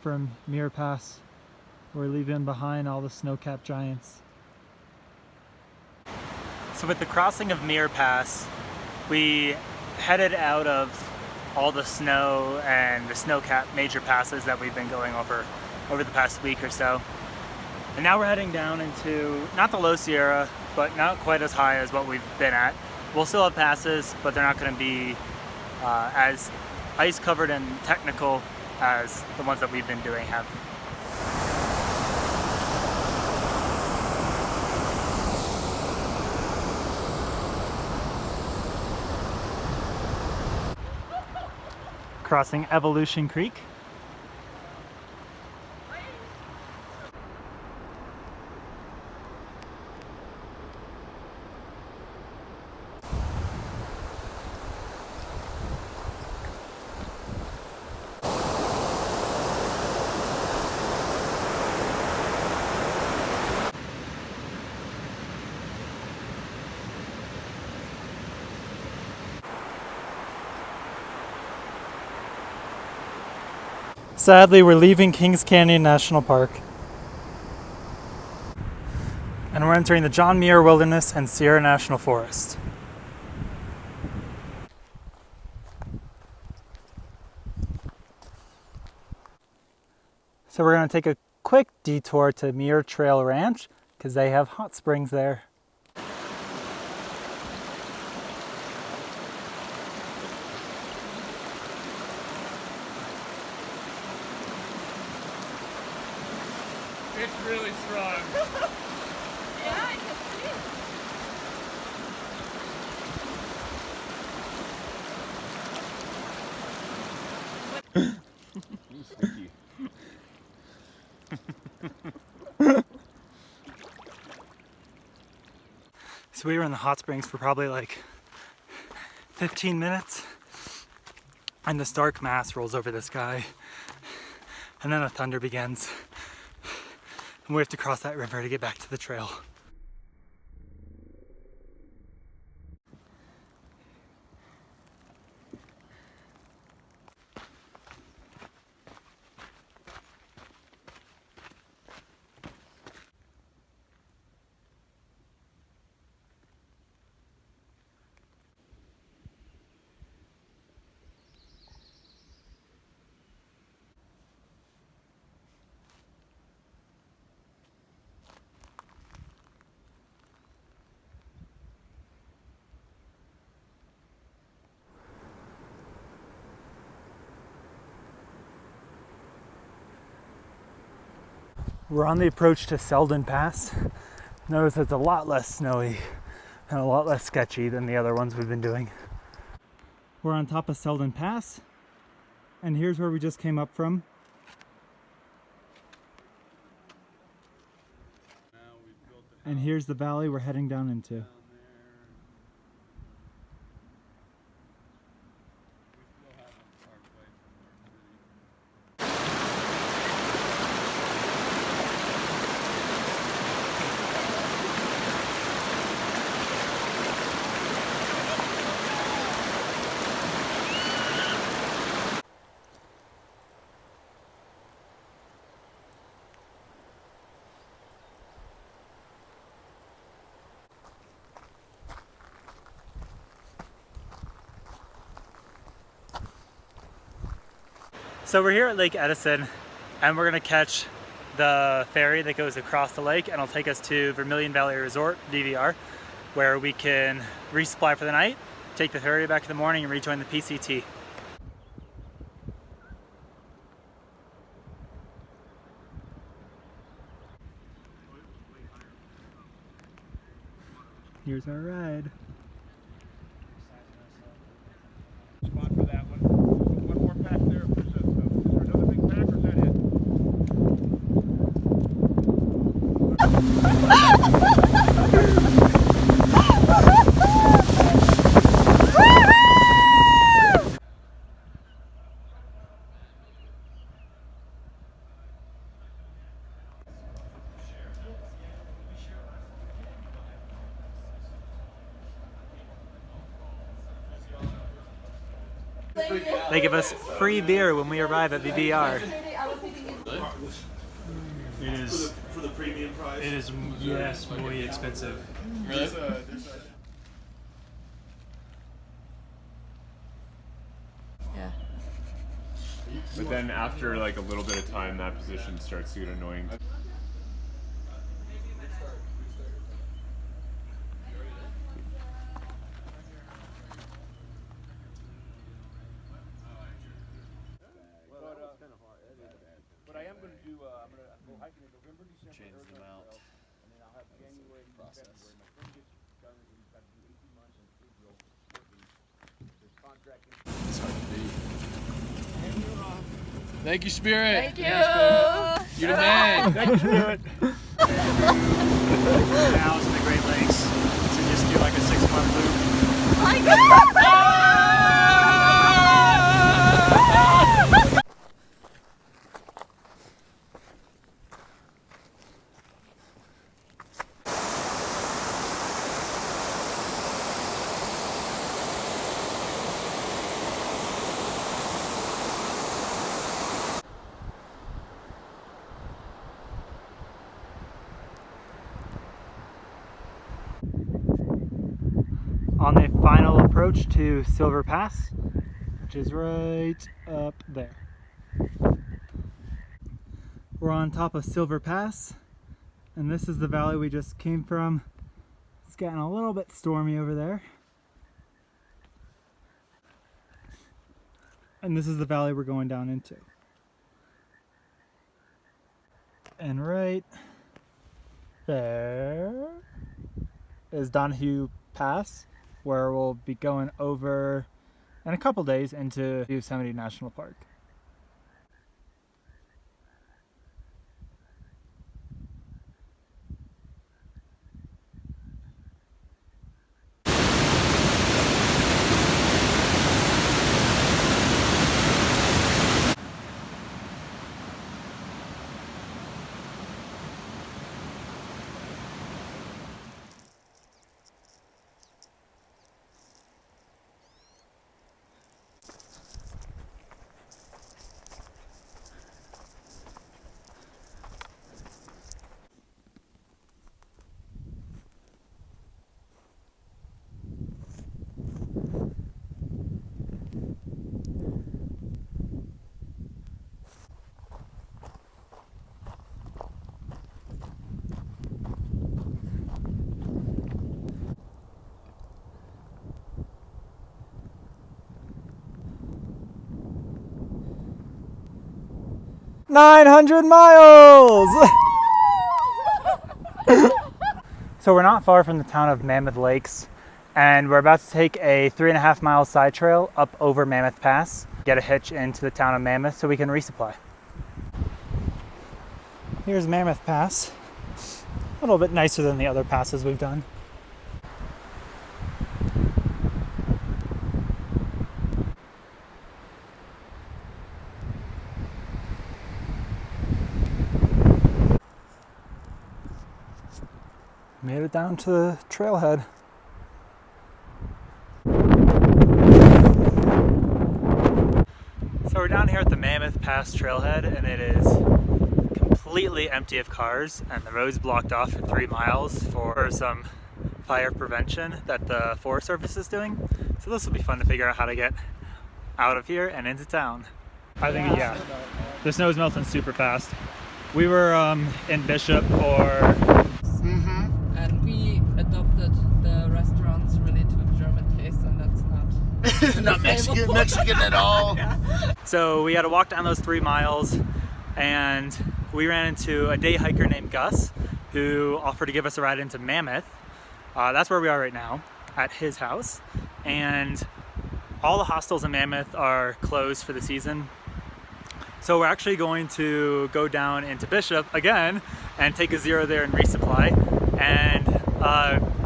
From Muir Pass, we're leaving behind all the snow-capped giants. So with the crossing of Muir Pass, we headed out of all the snow and the snow-capped major passes that we've been going over the past week or so. And now we're heading down into, not the low Sierra, but not quite as high as what we've been at. We'll still have passes, but they're not going to be as ice-covered and technical as the ones that we've been doing have. Crossing Evolution Creek. Sadly, we're leaving Kings Canyon National Park. And we're entering the John Muir Wilderness and Sierra National Forest. So we're going to take a quick detour to Muir Trail Ranch because they have hot springs there. It's really strong. Yeah, I can see. So we were in the hot springs for probably like 15 minutes and this dark mass rolls over the sky and then a thunder begins and we have to cross that river to get back to the trail. We're on the approach to Selden Pass. Notice it's a lot less snowy and a lot less sketchy than the other ones we've been doing. We're on top of Selden Pass, and here's where we just came up from. And here's the valley we're heading down into. So we're here at Lake Edison and we're gonna catch the ferry that goes across the lake and it'll take us to Vermillion Valley Resort, VVR, where we can resupply for the night, take the ferry back in the morning and rejoin the PCT. Here's our ride. Spot for that one. One more pack there. Is there another big pack or is that it? They give us free beer when we arrive at VVR. It is for the premium price. it is yes, muy expensive. Really? Yeah. But then after like a little bit of time, that position starts to get annoying. But I am going to do. I'm going to go hiking in November, December. Change them out. And then I'll have January and February. My firm gets done, and we've got to do 18 months in Israel. There's contracting. It's hard to beat. Thank you, Spirit. Thank you. You're the man. Thank you, Spirit. Now it's in the Great Lakes to just do like a 6-month loop. Oh my God. On the final approach to Silver Pass, which is right up there. We're on top of Silver Pass, and this is the valley we just came from. It's getting a little bit stormy over there. And this is the valley we're going down into. And right there is Donahue Pass, where we'll be going over in a couple days into Yosemite National Park. "900 miles!" So we're not far from the town of Mammoth Lakes, and we're about to take a 3.5-mile side trail up over Mammoth Pass, get a hitch into the town of Mammoth so we can resupply. Here's Mammoth Pass. A little bit nicer than the other passes we've done. Made it down to the trailhead. So we're down here at the Mammoth Pass trailhead, and it is completely empty of cars, and the road's blocked off for 3 miles for some fire prevention that the Forest Service is doing. So this will be fun to figure out how to get out of here and into town. I think, yeah, the snow's melting super fast. We were in Bishop for... And we adopted the restaurants really to German taste, and that's not Not Mexican at all. So we had to walk down those 3 miles, and we ran into a day hiker named Gus who offered to give us a ride into Mammoth. That's where we are right now, at his house. And all the hostels in Mammoth are closed for the season. So we're actually going to go down into Bishop again and take a zero there and resupply. And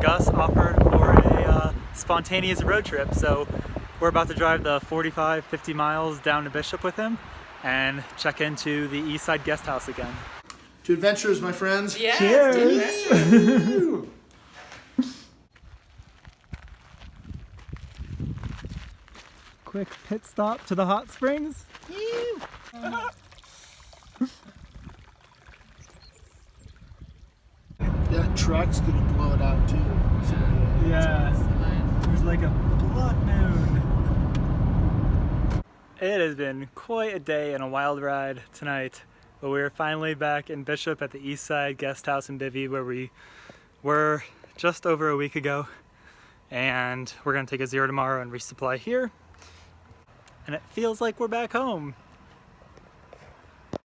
Gus offered for a spontaneous road trip. So we're about to drive the 45, 50 miles down to Bishop with him and check into the East Side Guest House again. To adventures, my friends. Yes, Cheers! Quick pit stop to the hot springs. truck's gonna blow it out too. So, Yeah. It's the line. There's like a blood moon. It has been quite a day and a wild ride tonight, but we're finally back in Bishop at the East Side Guest House and Bivvy where we were just over a week ago, and we're gonna take a zero tomorrow and resupply here, and it feels like we're back home.